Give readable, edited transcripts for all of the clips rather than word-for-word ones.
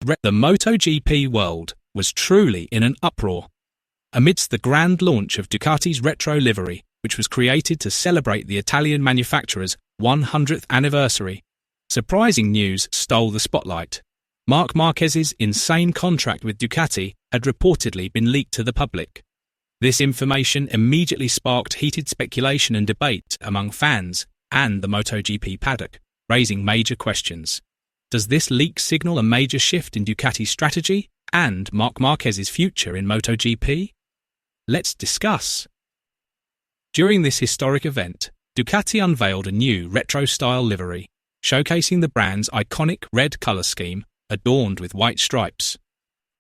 The MotoGP world was truly in an uproar amidst the grand launch of Ducati's retro livery, which was created to celebrate the Italian manufacturer's 100th anniversary. Surprising news stole the spotlight. Marc Márquez's insane contract with Ducati had reportedly been leaked to the public. This information immediately sparked heated speculation and debate among fans and the MotoGP paddock, raising major questions. Does this leak signal a major shift in Ducati's strategy and Marc Márquez's future in MotoGP? Let's discuss. During this historic event, Ducati unveiled a new retro-style livery, showcasing the brand's iconic red colour scheme adorned with white stripes.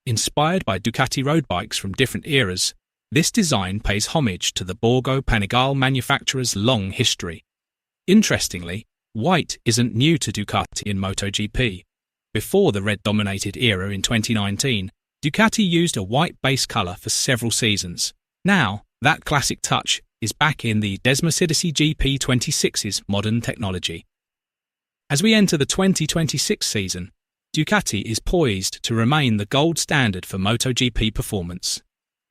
Inspired by Ducati road bikes from different eras, this design pays homage to the Borgo Panigale manufacturer's long history. Interestingly, white isn't new to Ducati in MotoGP. Before the red-dominated era in 2019, Ducati used a white base colour for several seasons. Now, that classic touch is back in the Desmosedici GP26's modern technology. As we enter the 2026 season, Ducati is poised to remain the gold standard for MotoGP performance.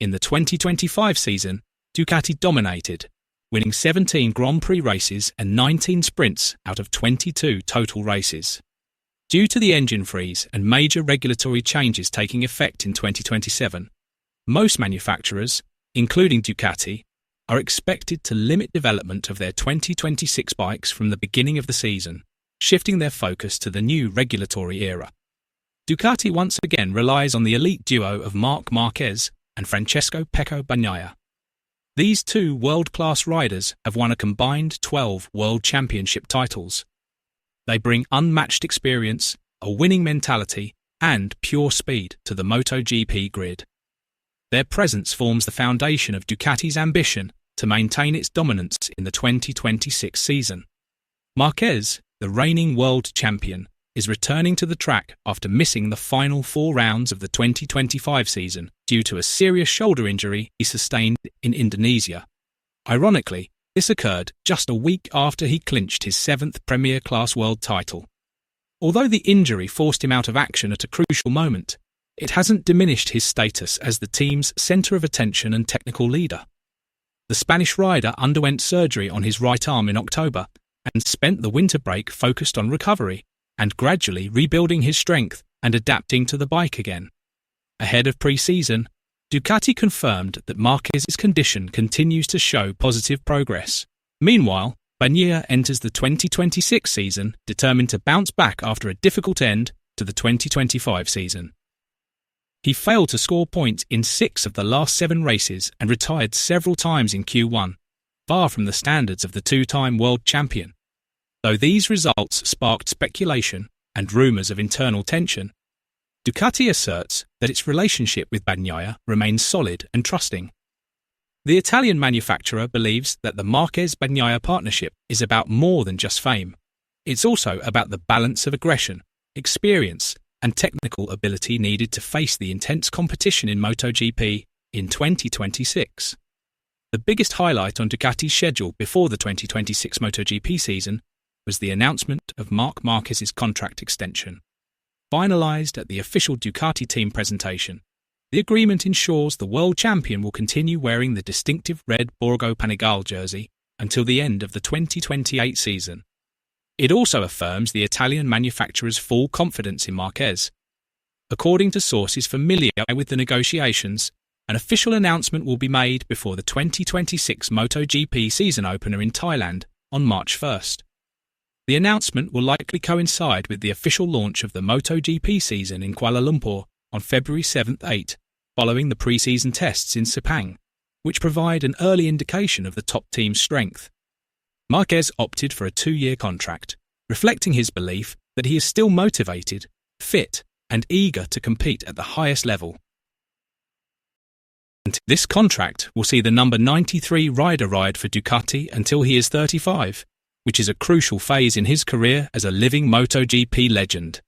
In the 2025 season, Ducati dominated, winning 17 Grand Prix races and 19 sprints out of 22 total races. Due to the engine freeze and major regulatory changes taking effect in 2027, most manufacturers, including Ducati, are expected to limit development of their 2026 bikes from the beginning of the season, shifting their focus to the new regulatory era. Ducati once again relies on the elite duo of Marc Márquez and Francesco Pecco Bagnaia. These two world-class riders have won a combined 12 World Championship titles. They bring unmatched experience, a winning mentality, and pure speed to the MotoGP grid. Their presence forms the foundation of Ducati's ambition to maintain its dominance in the 2026 season. Marquez, the reigning world champion, is returning to the track after missing the final 4 rounds of the 2025 season due to a serious shoulder injury he sustained in Indonesia. Ironically, this occurred just a week after he clinched his 7th Premier Class World title. Although the injury forced him out of action at a crucial moment, it hasn't diminished his status as the team's centre of attention and technical leader. The Spanish rider underwent surgery on his right arm in October and spent the winter break focused on recovery and gradually rebuilding his strength and adapting to the bike again. Ahead of pre-season, Ducati confirmed that Marquez's condition continues to show positive progress. Meanwhile, Bagnaia enters the 2026 season determined to bounce back after a difficult end to the 2025 season. He failed to score points in 6 of the last 7 races and retired several times in Q1, far from the standards of the 2-time world champion. Though these results sparked speculation and rumours of internal tension, Ducati asserts that its relationship with Bagnaia remains solid and trusting. The Italian manufacturer believes that the Marquez-Bagnaia partnership is about more than just fame. It's also about the balance of aggression, experience, and technical ability needed to face the intense competition in MotoGP in 2026. The biggest highlight on Ducati's schedule before the 2026 MotoGP season was the announcement of Marc Márquez's contract extension. Finalised at the official Ducati team presentation, the agreement ensures the world champion will continue wearing the distinctive red Borgo Panigale jersey until the end of the 2028 season. It also affirms the Italian manufacturer's full confidence in Marquez. According to sources familiar with the negotiations, an official announcement will be made before the 2026 MotoGP season opener in Thailand on March 1st. The announcement will likely coincide with the official launch of the MotoGP season in Kuala Lumpur on February 7-8, following the pre-season tests in Sepang, which provide an early indication of the top team's strength. Marquez opted for a 2-year contract, reflecting his belief that he is still motivated, fit, and eager to compete at the highest level. This contract will see the number 93 rider ride for Ducati until he is 35, which is a crucial phase in his career as a living MotoGP legend.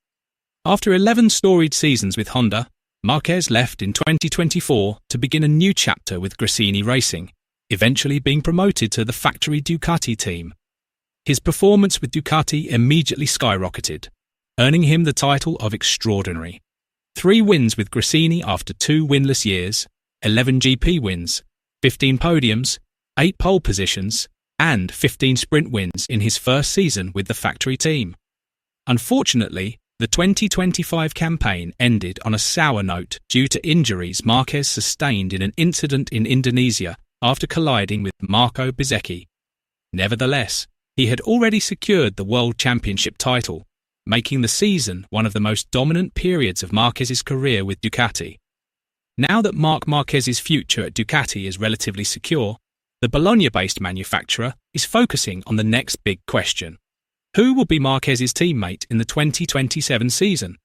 After 11 storied seasons with Honda, Marquez left in 2024 to begin a new chapter with Gresini Racing, eventually being promoted to the factory Ducati team. His performance with Ducati immediately skyrocketed, earning him the title of Extraordinary. 3 wins with Gresini after 2 winless years, 11 GP wins, 15 podiums, 8 pole positions, and 15 sprint wins in his first season with the factory team. Unfortunately, the 2025 campaign ended on a sour note due to injuries Marquez sustained in an incident in Indonesia after colliding with Marco Bezzecchi. Nevertheless, he had already secured the World Championship title, making the season one of the most dominant periods of Marquez's career with Ducati. Now that Marc Márquez's future at Ducati is relatively secure, the Bologna-based manufacturer is focusing on the next big question. Who will be Marquez's teammate in the 2027 season?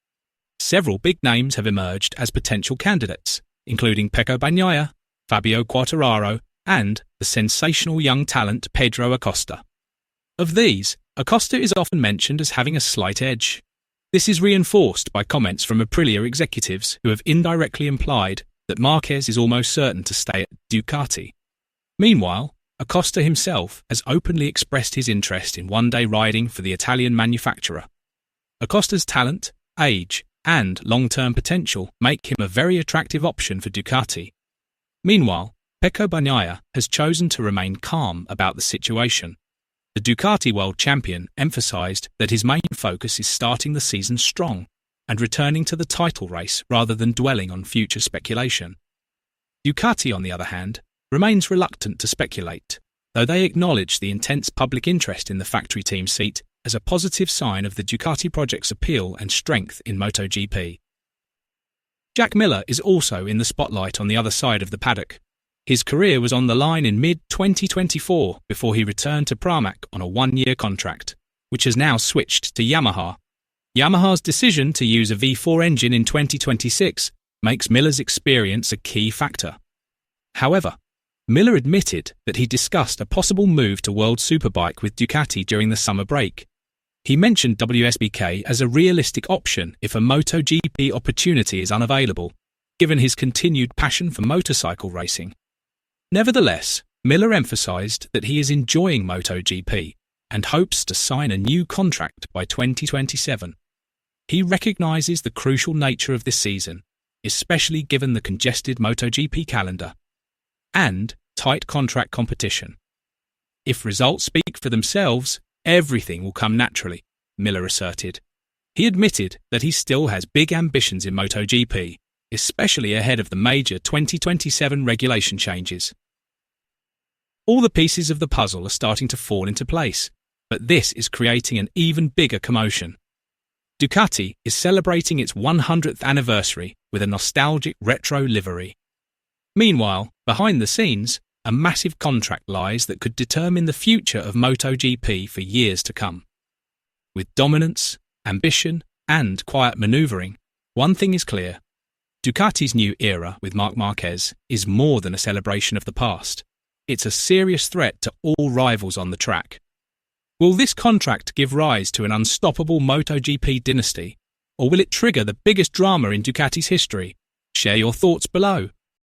Several big names have emerged as potential candidates, including Pecco Bagnaia, Fabio Quartararo, and the sensational young talent Pedro Acosta. Of these, Acosta is often mentioned as having a slight edge. This is reinforced by comments from Aprilia executives who have indirectly implied that Marquez is almost certain to stay at Ducati. Meanwhile, Acosta himself has openly expressed his interest in one-day riding for the Italian manufacturer. Acosta's talent, age, and long-term potential make him a very attractive option for Ducati. Meanwhile, Pecco Bagnaia has chosen to remain calm about the situation. The Ducati world champion emphasised that his main focus is starting the season strong and returning to the title race rather than dwelling on future speculation. Ducati, on the other hand, remains reluctant to speculate, though they acknowledge the intense public interest in the factory team seat as a positive sign of the Ducati project's appeal and strength in MotoGP. Jack Miller is also in the spotlight on the other side of the paddock. His career was on the line in mid-2024 before he returned to Pramac on a 1-year contract, which has now switched to Yamaha. Yamaha's decision to use a V4 engine in 2026 makes Miller's experience a key factor. However, Miller admitted that he discussed a possible move to World Superbike with Ducati during the summer break. He mentioned WSBK as a realistic option if a MotoGP opportunity is unavailable, given his continued passion for motorcycle racing. Nevertheless, Miller emphasised that he is enjoying MotoGP and hopes to sign a new contract by 2027. He recognises the crucial nature of this season, especially given the congested MotoGP calendar and tight contract competition. If results speak for themselves, everything will come naturally, Miller asserted. He admitted that he still has big ambitions in MotoGP, especially ahead of the major 2027 regulation changes. All the pieces of the puzzle are starting to fall into place, but this is creating an even bigger commotion. Ducati is celebrating its 100th anniversary with a nostalgic retro livery. Meanwhile, behind the scenes, a massive contract lies that could determine the future of MotoGP for years to come. With dominance, ambition, and quiet manoeuvring, one thing is clear. Ducati's new era with Marc Márquez is more than a celebration of the past. It's a serious threat to all rivals on the track. Will this contract give rise to an unstoppable MotoGP dynasty, or will it trigger the biggest drama in Ducati's history? Share your thoughts below.